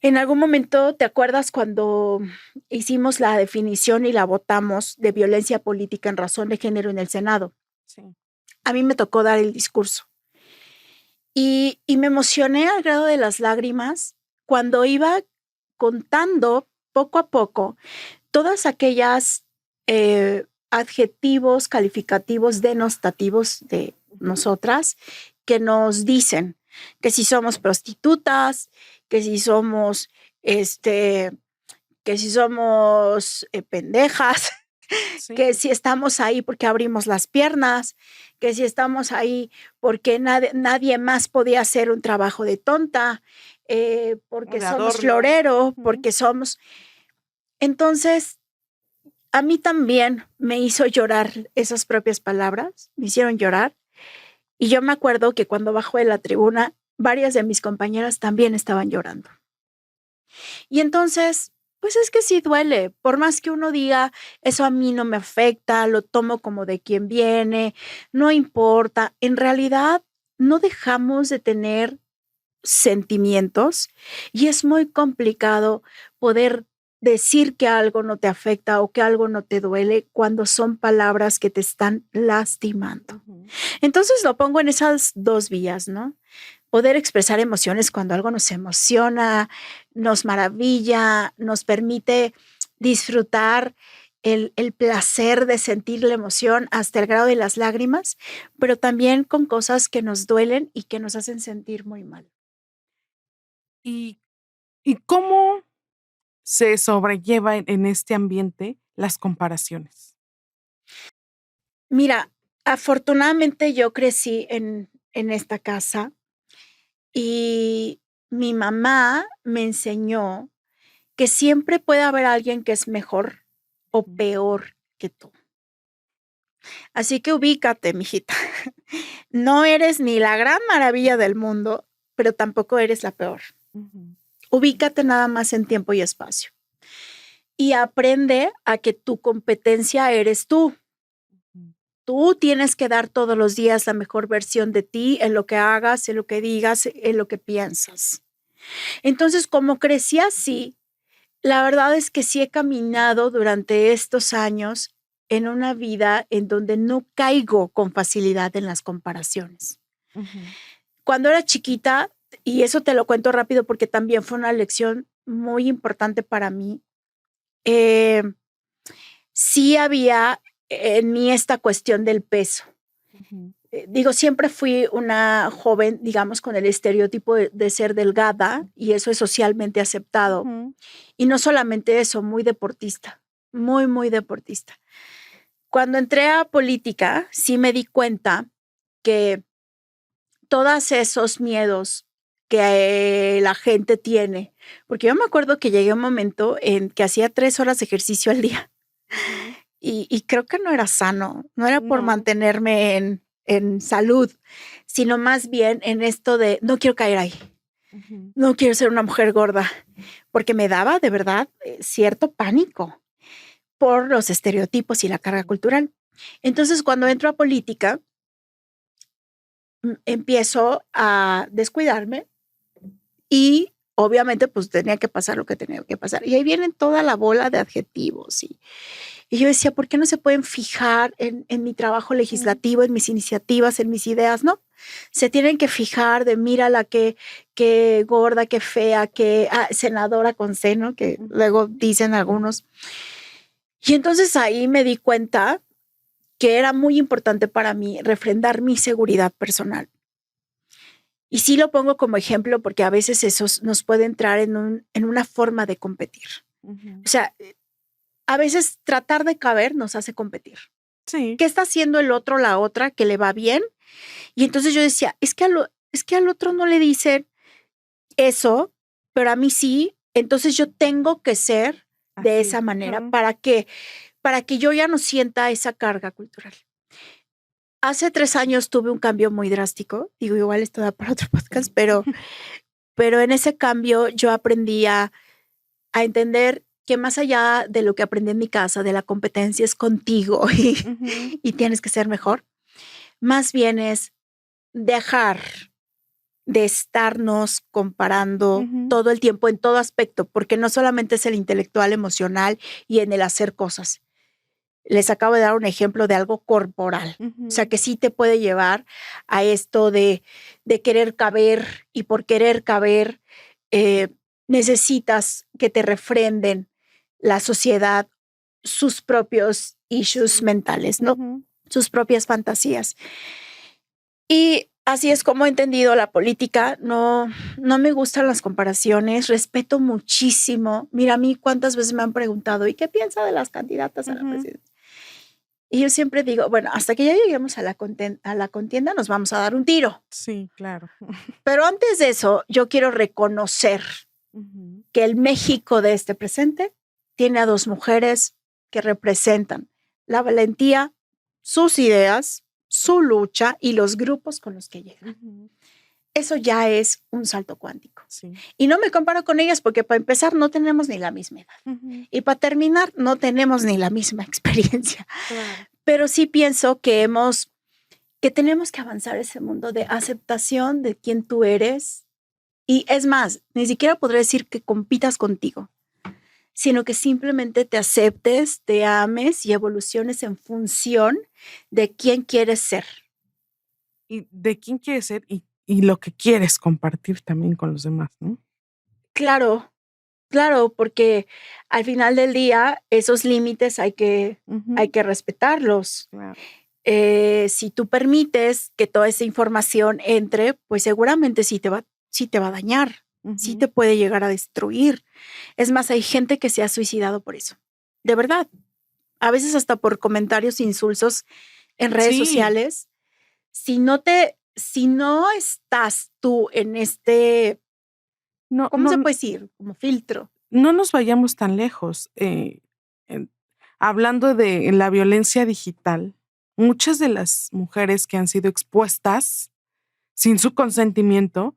en algún momento, ¿te acuerdas cuando hicimos la definición y la votamos de violencia política en razón de género en el Senado? Sí. A mí me tocó dar el discurso y me emocioné al grado de las lágrimas cuando iba contando poco a poco todas aquellas adjetivos calificativos denostativos de nosotras que nos dicen que si somos prostitutas, que si somos pendejas, Sí. que si estamos ahí porque abrimos las piernas, que si estamos ahí porque nadie más podía hacer un trabajo de tonta, porque De somos adorno. florero, porque somos... Entonces, a mí también me hizo llorar esas propias palabras, me hicieron llorar. Y yo me acuerdo que cuando bajó de la tribuna, varias de mis compañeras también estaban llorando. Y entonces, pues es que sí duele, por más que uno diga, eso a mí no me afecta, lo tomo como de quien viene, no importa, en realidad no dejamos de tener sentimientos y es muy complicado poder decir que algo no te afecta o que algo no te duele cuando son palabras que te están lastimando. Entonces lo pongo en esas dos vías, ¿no? Poder expresar emociones cuando algo nos emociona, nos maravilla, nos permite disfrutar el placer de sentir la emoción hasta el grado de las lágrimas, pero también con cosas que nos duelen y que nos hacen sentir muy mal. ¿Y cómo se sobrelleva en este ambiente las comparaciones? Mira, afortunadamente yo crecí en esta casa y mi mamá me enseñó que siempre puede haber alguien que es mejor o peor que tú. Así que ubícate, mijita. No eres ni la gran maravilla del mundo, pero tampoco eres la peor. Ubícate nada más en tiempo y espacio. Y aprende a que tu competencia eres tú. Tú tienes que dar todos los días la mejor versión de ti en lo que hagas, en lo que digas, en lo que piensas. Entonces, como crecí así, la verdad es que sí he caminado durante estos años en una vida en donde no caigo con facilidad en las comparaciones. Cuando era chiquita, y eso te lo cuento rápido porque también fue una lección muy importante para mí, sí había en mí esta cuestión del peso. Digo, siempre fui una joven, digamos, con el estereotipo de ser delgada y eso es socialmente aceptado. Y no solamente eso, muy deportista, muy, muy deportista. Cuando entré a política, sí me di cuenta que todos esos miedos que la gente tiene, porque yo me acuerdo que llegué a un momento en que hacía 3 horas de ejercicio al día y creo que no era sano, no era por mantenerme en salud, sino más bien en esto de no quiero caer ahí, no quiero ser una mujer gorda, porque me daba de verdad cierto pánico por los estereotipos y la carga cultural. Entonces, cuando entro a política, empiezo a descuidarme y obviamente pues tenía que pasar lo que tenía que pasar. Y ahí vienen toda la bola de adjetivos y yo decía, ¿por qué no se pueden fijar en mi trabajo legislativo, en mis iniciativas, en mis ideas? No, se tienen que fijar de mira la que gorda, que fea, que senadora con seno, que luego dicen algunos. Y entonces ahí me di cuenta que era muy importante para mí refrendar mi seguridad personal. Y sí lo pongo como ejemplo porque a veces eso nos puede entrar en una forma de competir. O sea, a veces tratar de caber nos hace competir. Sí. ¿Qué está haciendo el otro, la otra, que le va bien? Y entonces yo decía, es que al otro no le dicen eso, pero a mí sí. Entonces yo tengo que ser de esa manera para que yo ya no sienta esa carga cultural. Hace 3 años tuve un cambio muy drástico. Digo, igual esto da para otro podcast, pero en ese cambio yo aprendí a a entender que más allá de lo que aprendí en mi casa, de la competencia es contigo y tienes que ser mejor, más bien es dejar de estarnos comparando todo el tiempo en todo aspecto, porque no solamente es el intelectual, emocional y en el hacer cosas. Les acabo de dar un ejemplo de algo corporal, o sea, que sí te puede llevar a esto de querer caber, y por querer caber necesitas que te refrenden la sociedad sus propios issues mentales, ¿no? Sus propias fantasías. Y así es como he entendido la política. No me gustan las comparaciones, respeto muchísimo. Mira, a mí cuántas veces me han preguntado, ¿y qué piensa de las candidatas a la presidencia? Y yo siempre digo, bueno, hasta que ya lleguemos a la contienda nos vamos a dar un tiro. Sí, claro. Pero antes de eso, yo quiero reconocer que el México de este presente tiene a 2 mujeres que representan la valentía, sus ideas, su lucha y los grupos con los que llegan. Eso ya es un salto cuántico. Sí. Y no me comparo con ellas porque para empezar no tenemos ni la misma edad. Y para terminar no tenemos ni la misma experiencia. Claro. Pero sí pienso que tenemos que avanzar ese mundo de aceptación de quién tú eres. Y es más, ni siquiera podré decir que compitas contigo, sino que simplemente te aceptes, te ames y evoluciones en función de quién quieres ser. Y de quién quieres ser y lo que quieres compartir también con los demás, ¿no? Claro, porque al final del día esos límites hay que respetarlos. Claro. Si tú permites que toda esa información entre, pues seguramente sí te va a dañar, sí te puede llegar a destruir. Es más, hay gente que se ha suicidado por eso. De verdad. A veces hasta por comentarios insulsos en redes sociales. Si no estás tú en este, ¿cómo se puede decir? Como filtro. No nos vayamos tan lejos. Hablando de la violencia digital, muchas de las mujeres que han sido expuestas sin su consentimiento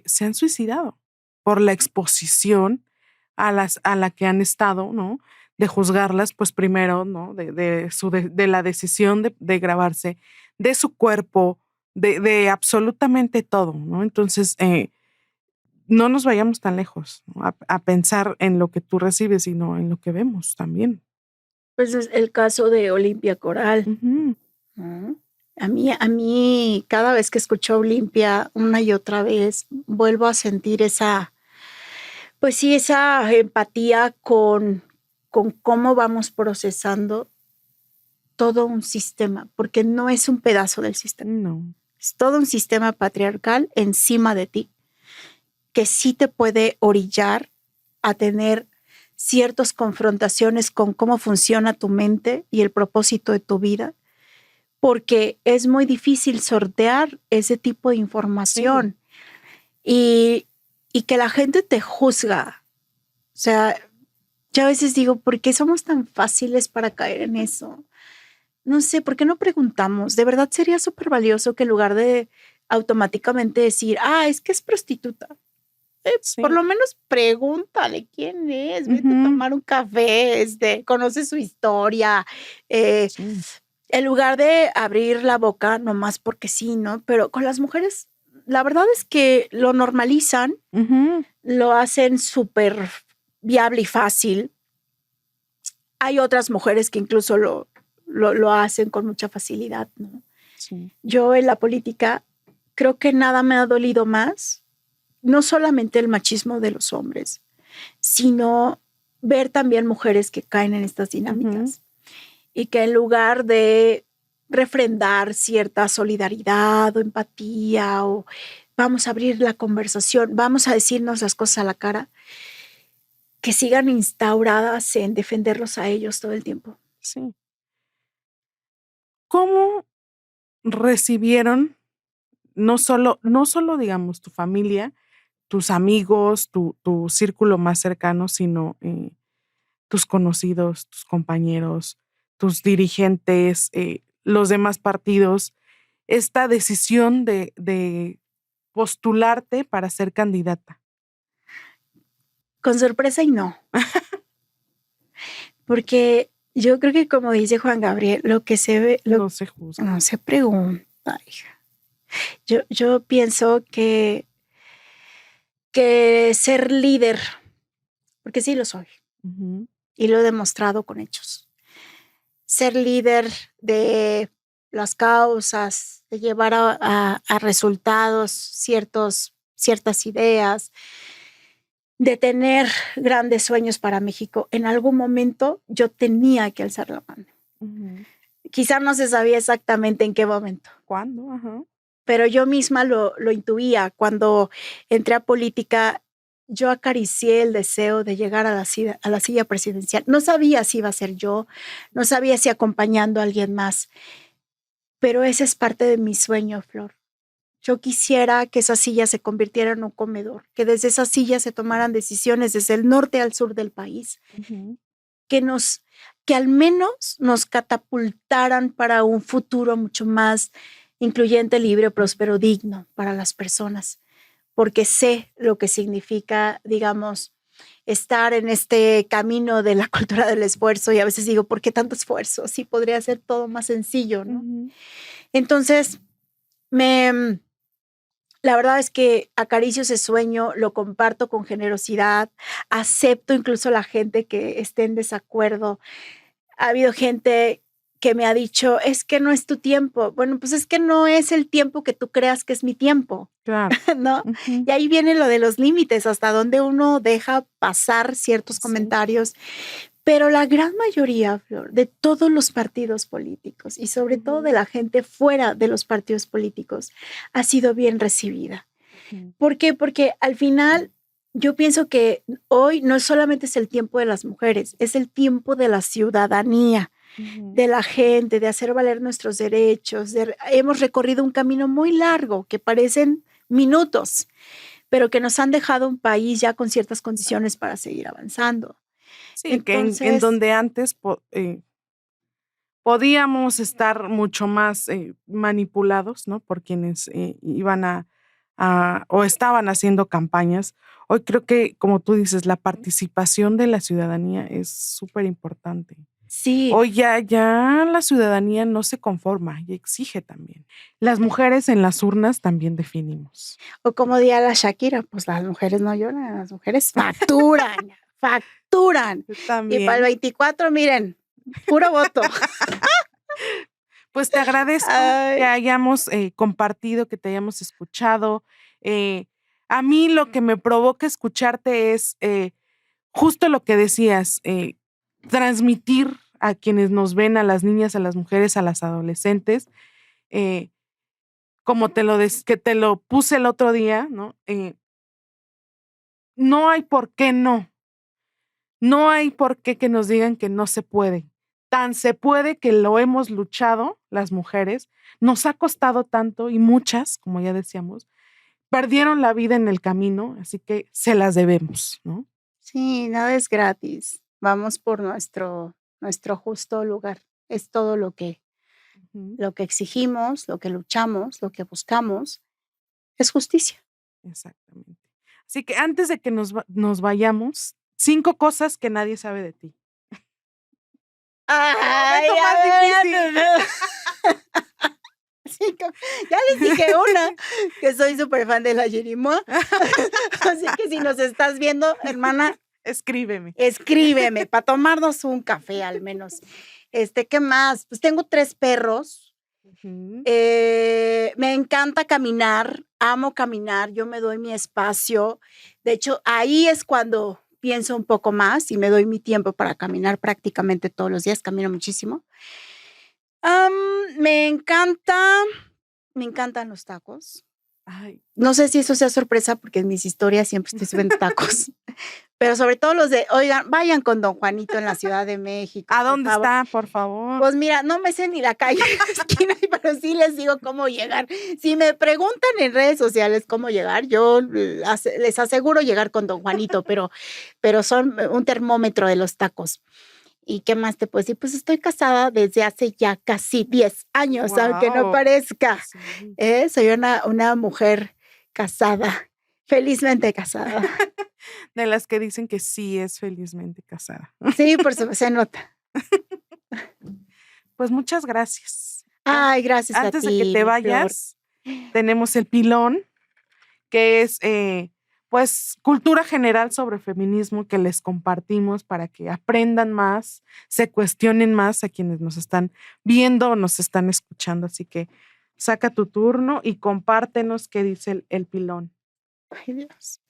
se han suicidado por la exposición a la que han estado, ¿no? De juzgarlas, pues primero, ¿no? De la decisión de grabarse, de su cuerpo, de absolutamente todo, ¿no? Entonces, no nos vayamos tan lejos, ¿no? A pensar en lo que tú recibes, sino en lo que vemos también. Pues es el caso de Olimpia Coral. A mí, cada vez que escucho Olimpia una y otra vez, vuelvo a sentir esa empatía con cómo vamos procesando todo un sistema, porque no es un pedazo del sistema. No. Es todo un sistema patriarcal encima de ti, que sí te puede orillar a tener ciertas confrontaciones con cómo funciona tu mente y el propósito de tu vida, porque es muy difícil sortear ese tipo de información. Y que la gente te juzga. O sea, yo a veces digo, ¿por qué somos tan fáciles para caer en eso? No sé, ¿por qué no preguntamos? De verdad sería súper valioso que en lugar de automáticamente decir, es que es prostituta, por lo menos pregúntale quién es, vete a tomar un café, conoce su historia. En lugar de abrir la boca nomás porque sí, ¿no? Pero con las mujeres, la verdad es que lo normalizan, lo hacen súper viable y fácil. Hay otras mujeres que incluso lo hacen con mucha facilidad, ¿no? Sí. Yo en la política creo que nada me ha dolido más, no solamente el machismo de los hombres, sino ver también mujeres que caen en estas dinámicas y que en lugar de refrendar cierta solidaridad o empatía o vamos a abrir la conversación, vamos a decirnos las cosas a la cara, que sigan instauradas en defenderlos a ellos todo el tiempo. Sí. ¿Cómo recibieron no solo, digamos, tu familia, tus amigos, tu círculo más cercano, sino tus conocidos, tus compañeros, tus dirigentes, los demás partidos, esta decisión de postularte para ser candidata? con sorpresa y no. Porque yo creo que, como dice Juan Gabriel, lo que se ve, no se juzga. No se pregunta, hija. Yo pienso que ser líder, porque sí lo soy, y lo he demostrado con hechos. Ser líder de las causas, de llevar a resultados ciertas ideas, de tener grandes sueños para México. En algún momento yo tenía que alzar la mano. Quizá no se sabía exactamente en qué momento. ¿Cuándo? Pero yo misma lo intuía. Cuando entré a política, yo acaricié el deseo de llegar a la silla presidencial. No sabía si iba a ser yo, no sabía si acompañando a alguien más, pero ese es parte de mi sueño, Flor. Yo quisiera que esa silla se convirtiera en un comedor, que desde esa silla se tomaran decisiones desde el norte al sur del país, que al menos nos catapultaran para un futuro mucho más incluyente, libre, próspero, digno para las personas, porque sé lo que significa, digamos, estar en este camino de la cultura del esfuerzo, y a veces digo, ¿por qué tanto esfuerzo? Sí, podría ser todo más sencillo, ¿no? Entonces, la verdad es que acaricio ese sueño, lo comparto con generosidad, acepto incluso la gente que esté en desacuerdo. Ha habido gente que me ha dicho, es que no es tu tiempo. Bueno, pues es que no es el tiempo que tú creas que es mi tiempo. Claro. ¿No? Y ahí viene lo de los límites, hasta donde uno deja pasar ciertos comentarios. Pero la gran mayoría, Flor, de todos los partidos políticos y sobre todo de la gente fuera de los partidos políticos, ha sido bien recibida. ¿Por qué? Porque al final yo pienso que hoy no solamente es el tiempo de las mujeres, es el tiempo de la ciudadanía, de la gente, de hacer valer nuestros derechos. Hemos recorrido un camino muy largo que parecen minutos, pero que nos han dejado un país ya con ciertas condiciones para seguir avanzando. Sí, entonces, que en donde antes podíamos estar mucho más manipulados, ¿no? Por quienes iban o estaban haciendo campañas. Hoy creo que, como tú dices, la participación de la ciudadanía es súper importante. Sí. Hoy ya la ciudadanía no se conforma y exige también. Las mujeres en las urnas también definimos. O como diría la Shakira, pues las mujeres no lloran, las mujeres facturan, facturan. También. Y para el 24, miren, puro voto. Pues te agradezco que hayamos compartido, que te hayamos escuchado. A mí lo que me provoca escucharte es justo lo que decías, transmitir a quienes nos ven, a las niñas, a las mujeres, a las adolescentes, como que te lo puse el otro día, ¿no? No hay por qué no. No hay por qué que nos digan que no se puede. Tan se puede que lo hemos luchado las mujeres, nos ha costado tanto y muchas, como ya decíamos, perdieron la vida en el camino, así que se las debemos, ¿no? Sí, nada es gratis. Vamos por nuestro justo lugar. Es todo lo que exigimos, lo que luchamos, lo que buscamos, es justicia. Exactamente. Así que antes de que nos vayamos, 5 cosas que nadie sabe de ti. Ay, sí, ya les dije una, que soy súper fan de la Yirimoa. Así que si nos estás viendo, hermana, escríbeme para tomarnos un café al menos. ¿Qué más? Pues tengo 3 perros. Me encanta caminar, amo caminar, yo me doy mi espacio. De hecho, ahí es cuando pienso un poco más y me doy mi tiempo para caminar prácticamente todos los días, camino muchísimo. Me encantan los tacos. Ay. No sé si eso sea sorpresa porque en mis historias siempre estoy subiendo tacos, pero sobre todo los de, oigan, vayan con Don Juanito en la Ciudad de México. ¿A dónde está, por favor? Pues mira, no me sé ni la calle en la esquina, pero sí les digo cómo llegar. Si me preguntan en redes sociales cómo llegar, yo les aseguro llegar con Don Juanito, pero son un termómetro de los tacos. ¿Y qué más te puedo decir? Pues estoy casada desde hace ya casi 10 años, wow, aunque no parezca. Sí. Soy una mujer casada, Felizmente casada. De las que dicen que sí es felizmente casada. Sí, por supuesto, se nota. Pues muchas gracias. Ay, gracias a Antes de ti, que te Flor. vayas, tenemos el pilón, que es pues cultura general sobre feminismo que les compartimos para que aprendan más, se cuestionen más a quienes nos están viendo o nos están escuchando. Así que saca tu turno y compártenos qué dice el pilón. Ay, Dios.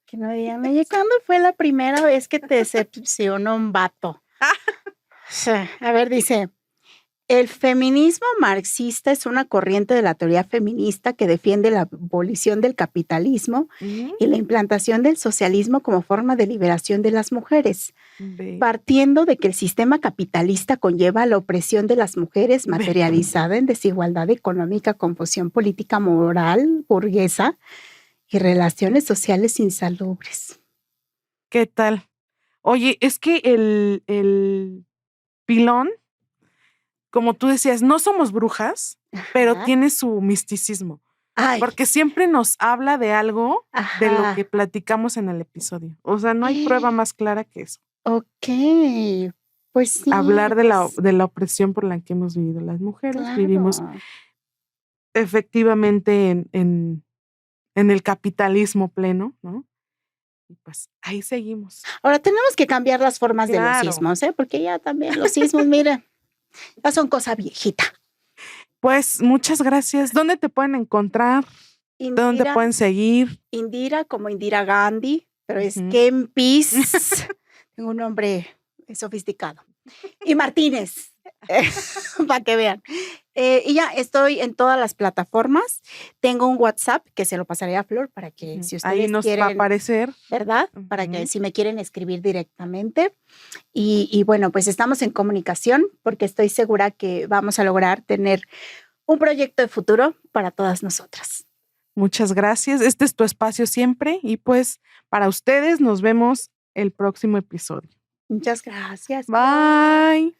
Que no digan, oye, ¿cuándo fue la primera vez que te decepcionó un vato? A ver, dice, el feminismo marxista es una corriente de la teoría feminista que defiende la abolición del capitalismo y la implantación del socialismo como forma de liberación de las mujeres, partiendo de que el sistema capitalista conlleva la opresión de las mujeres materializada en desigualdad económica, confusión política, moral, burguesa y relaciones sociales insalubres. ¿Qué tal? Oye, es que el pilón, como tú decías, no somos brujas, pero tiene su misticismo. Ay. Porque siempre nos habla de algo de lo Ajá. que platicamos en el episodio. O sea, no hay prueba más clara que eso. Ok, pues sí. Hablar de pues, la opresión por la que hemos vivido las mujeres. claro. Vivimos efectivamente en el capitalismo pleno, ¿no? Y pues ahí seguimos. Ahora tenemos que cambiar las formas de los Claro. sismos, ¿eh? Porque ya también los sismos, mira, ya son cosa viejita. Pues muchas gracias. ¿Dónde te pueden encontrar? ¿Dónde te Indira, pueden seguir? Indira como Indira Gandhi, pero es Ujú. Kempis. Tengo un nombre sofisticado. Y Martínez, para que vean. Y ya estoy en todas las plataformas. Tengo un WhatsApp que se lo pasaré a Flor para que Ujú. si ustedes Ahí nos quieren, va a aparecer. ¿verdad? Para que Ujú. si me quieren escribir directamente. Y bueno, pues estamos en comunicación porque estoy segura que vamos a lograr tener un proyecto de futuro para todas nosotras. Muchas gracias. Este es tu espacio siempre y pues para ustedes nos vemos el próximo episodio. Muchas gracias. Bye.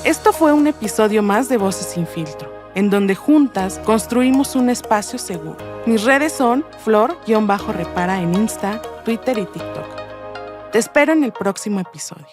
Esto fue un episodio más de Voces sin Filtro, en donde juntas construimos un espacio seguro. Mis redes son Flor-Repara en Insta, Twitter y TikTok. Te espero en el próximo episodio.